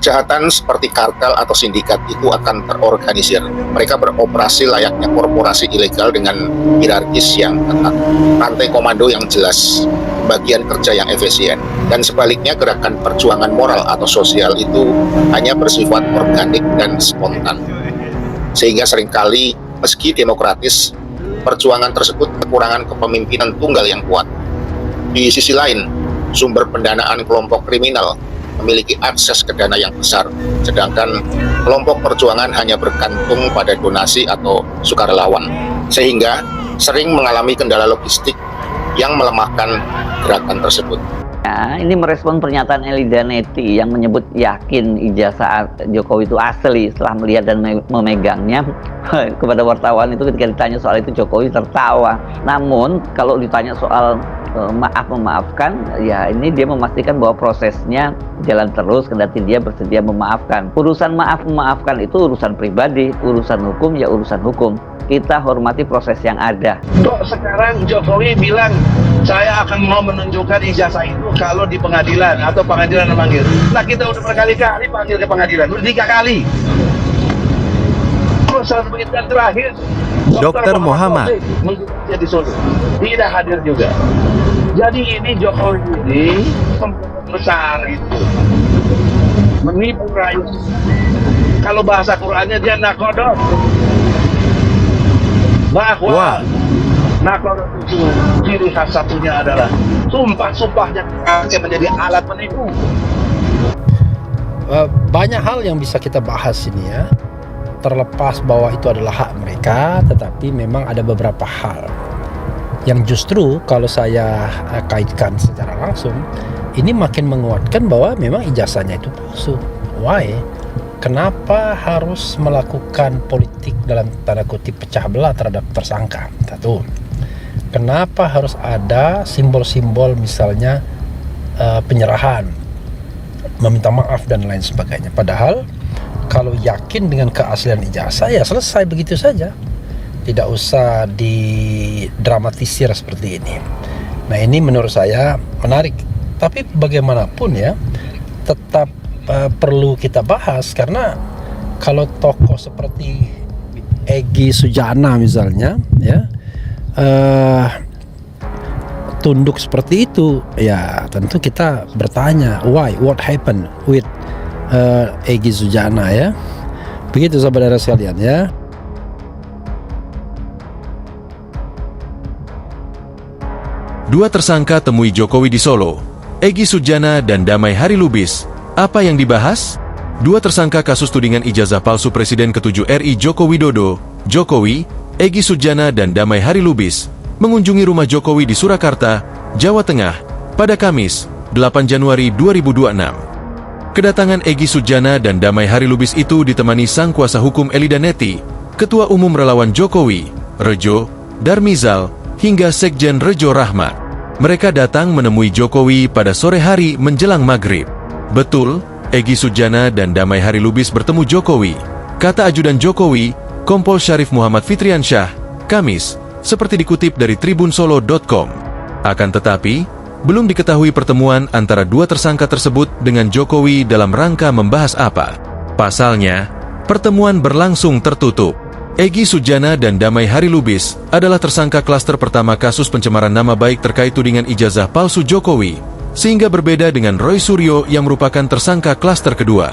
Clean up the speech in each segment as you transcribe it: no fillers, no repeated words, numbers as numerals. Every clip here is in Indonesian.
Kejahatan seperti kartel atau sindikat itu akan terorganisir. Mereka beroperasi layaknya korporasi ilegal dengan hierarkis yang ketat, rantai komando yang jelas, bagian kerja yang efisien. Dan sebaliknya, gerakan perjuangan moral atau sosial itu hanya bersifat organik dan spontan. Sehingga seringkali meski demokratis, perjuangan tersebut kekurangan kepemimpinan tunggal yang kuat. Di sisi lain, sumber pendanaan kelompok kriminal memiliki akses ke dana yang besar, sedangkan kelompok perjuangan hanya bergantung pada donasi atau sukarelawan, sehingga sering mengalami kendala logistik yang melemahkan gerakan tersebut. Ya, ini merespon pernyataan Elida Neti yang menyebut yakin ijazah Jokowi itu asli setelah melihat dan memegangnya. Kepada wartawan itu ketika ditanya soal itu Jokowi tertawa. Namun kalau ditanya soal memaafkan, ya ini dia memastikan bahwa prosesnya jalan terus kendati dia bersedia memaafkan. Urusan memaafkan itu urusan pribadi, urusan hukum ya urusan hukum. Kita hormati proses yang ada. Kok sekarang Jokowi bilang saya akan mau menunjukkan ijazah itu kalau di pengadilan atau pengadilan memanggil. Nah, kita udah berkali-kali panggil ke pengadilan, udah 3 kali. Terus dan terakhir Dr. Muhammad di Solo tidak hadir juga. Jadi ini Jokowi ini besar itu menipu rakyat. Kalau bahasa Qurannya dia nakodot, bahwa nakodot itu ciri khas satunya adalah sumpah-sumpahnya menjadi alat menipu. Banyak hal yang bisa kita bahas ini ya. Terlepas bahwa itu adalah hak mereka, tetapi memang ada beberapa hal yang justru kalau saya kaitkan secara langsung, ini makin menguatkan bahwa memang ijazahnya itu palsu. Why? Kenapa harus melakukan politik dalam tanda kutip pecah belah terhadap tersangka? Satu, kenapa harus ada simbol-simbol misalnya penyerahan, meminta maaf dan lain sebagainya? Padahal kalau yakin dengan keaslian ijazah ya selesai begitu saja, tidak usah didramatisir seperti ini. Nah, ini menurut saya menarik, tapi bagaimanapun ya tetap perlu kita bahas, karena kalau tokoh seperti Egy Sujana misalnya ya tunduk seperti itu, ya tentu kita bertanya why, what happened with Egy Sujana ya. Begitu saudara sekalian ya. Dua tersangka temui Jokowi di Solo, Egy Sujana dan Damai Hari Lubis. Apa yang dibahas? Dua tersangka kasus tudingan ijazah palsu Presiden ke-7 RI Joko Widodo, Jokowi, Egy Sujana dan Damai Hari Lubis, mengunjungi rumah Jokowi di Surakarta, Jawa Tengah, pada Kamis, 8 Januari 2026. Kedatangan Egy Sujana dan Damai Hari Lubis itu ditemani sang kuasa hukum Elida Neti, Ketua Umum Relawan Jokowi, Rejo Darmizal, hingga Sekjen Rejo Rahmat. Mereka datang menemui Jokowi pada sore hari menjelang maghrib. Betul, Egy Sujana dan Damai Hari Lubis bertemu Jokowi, kata ajudan Jokowi, Kompol Syarif Muhammad Fitriansyah, Kamis, seperti dikutip dari tribunsolo.com. Akan tetapi, belum diketahui pertemuan antara dua tersangka tersebut dengan Jokowi dalam rangka membahas apa. Pasalnya, pertemuan berlangsung tertutup. Egy Sujana dan Damai Hari Lubis adalah tersangka klaster pertama kasus pencemaran nama baik terkait tudingan ijazah palsu Jokowi, sehingga berbeda dengan Roy Suryo yang merupakan tersangka klaster kedua.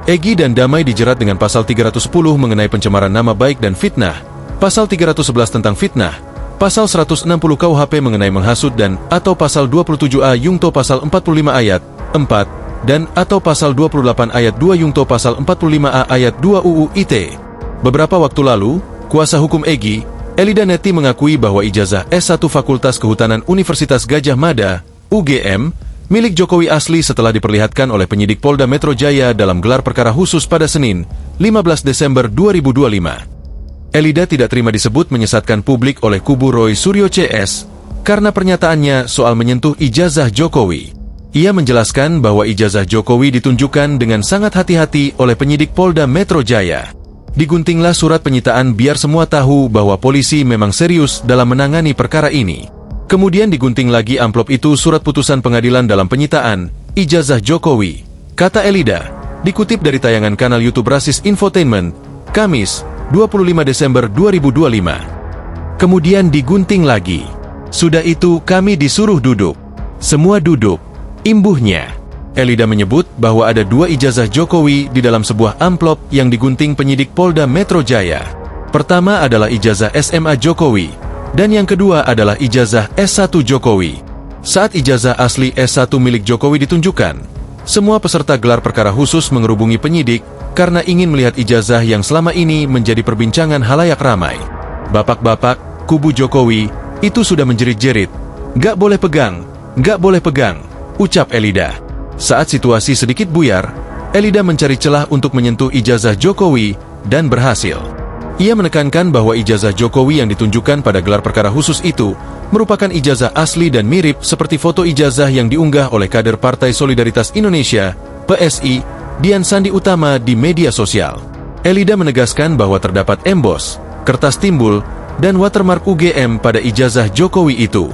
Egy dan Damai dijerat dengan pasal 310 mengenai pencemaran nama baik dan fitnah, pasal 311 tentang fitnah, pasal 160 KUHP mengenai menghasut dan atau pasal 27A Yungto pasal 45 ayat 4 dan atau pasal 28 ayat 2 Yungto pasal 45A ayat 2 UU ITE. Beberapa waktu lalu, kuasa hukum Egy, Elida Neti mengakui bahwa ijazah S1 Fakultas Kehutanan Universitas Gadjah Mada, UGM, milik Jokowi asli setelah diperlihatkan oleh penyidik Polda Metro Jaya dalam gelar perkara khusus pada Senin, 15 Desember 2025. Elida tidak terima disebut menyesatkan publik oleh kubu Roy Suryo CS karena pernyataannya soal menyentuh ijazah Jokowi. Ia menjelaskan bahwa ijazah Jokowi ditunjukkan dengan sangat hati-hati oleh penyidik Polda Metro Jaya. Diguntinglah surat penyitaan biar semua tahu bahwa polisi memang serius dalam menangani perkara ini. Kemudian digunting lagi amplop itu surat putusan pengadilan dalam penyitaan ijazah Jokowi. Kata Elida, Dikutip dari tayangan kanal YouTube Rasis Infotainment, Kamis, 25 Desember 2025. Kemudian digunting lagi. Sudah itu kami disuruh duduk. Semua duduk. Imbuhnya, Elida menyebut bahwa ada 2 ijazah Jokowi di dalam sebuah amplop yang digunting penyidik Polda Metro Jaya. Pertama adalah ijazah SMA Jokowi, dan yang kedua adalah ijazah S1 Jokowi. Saat ijazah asli S1 milik Jokowi ditunjukkan, semua peserta gelar perkara khusus mengerubungi penyidik karena ingin melihat ijazah yang selama ini menjadi perbincangan halayak ramai. Bapak-bapak, kubu Jokowi, itu sudah menjerit-jerit. Gak boleh pegang, gak boleh pegang, ucap Elida. Saat situasi sedikit buyar, Elida mencari celah untuk menyentuh ijazah Jokowi dan berhasil. Ia menekankan bahwa ijazah Jokowi yang ditunjukkan pada gelar perkara khusus itu merupakan ijazah asli dan mirip seperti foto ijazah yang diunggah oleh kader Partai Solidaritas Indonesia, PSI, Dian Sandi Utama di media sosial. Elida menegaskan bahwa terdapat embos, kertas timbul, dan watermark UGM pada ijazah Jokowi itu.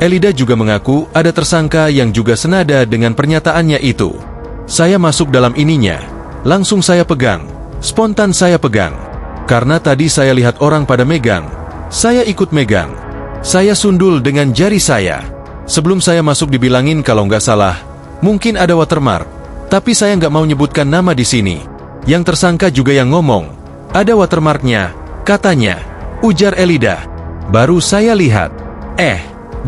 Elida juga mengaku ada tersangka yang juga senada dengan pernyataannya itu. Saya masuk dalam ininya, langsung saya pegang, spontan saya pegang. Karena tadi saya lihat orang pada megang, saya ikut megang. Saya sundul dengan jari saya. Sebelum saya masuk dibilangin kalau nggak salah, mungkin ada watermark, tapi saya nggak mau nyebutkan nama di sini. Yang tersangka juga yang ngomong, ada watermarknya, katanya, ujar Elida. Baru saya lihat,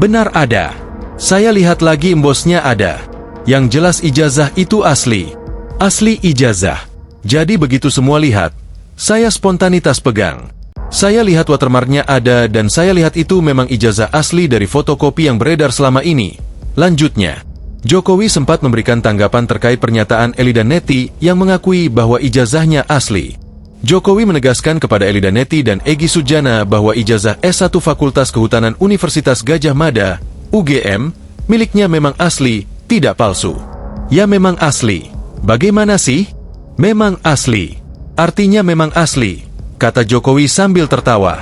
benar ada. Saya lihat lagi embosnya ada. Yang jelas ijazah itu asli. Asli ijazah. Jadi begitu semua lihat, saya spontanitas pegang. Saya lihat watermarknya ada dan saya lihat itu memang ijazah asli dari fotokopi yang beredar selama ini. Lanjutnya, Jokowi sempat memberikan tanggapan terkait pernyataan Elida Neti yang mengakui bahwa ijazahnya asli. Jokowi menegaskan kepada Elida Neti dan Egy Sujana bahwa ijazah S1 Fakultas Kehutanan Universitas Gadjah Mada, UGM, miliknya memang asli, tidak palsu. Ya memang asli. Bagaimana sih? Memang asli. Artinya memang asli, kata Jokowi sambil tertawa.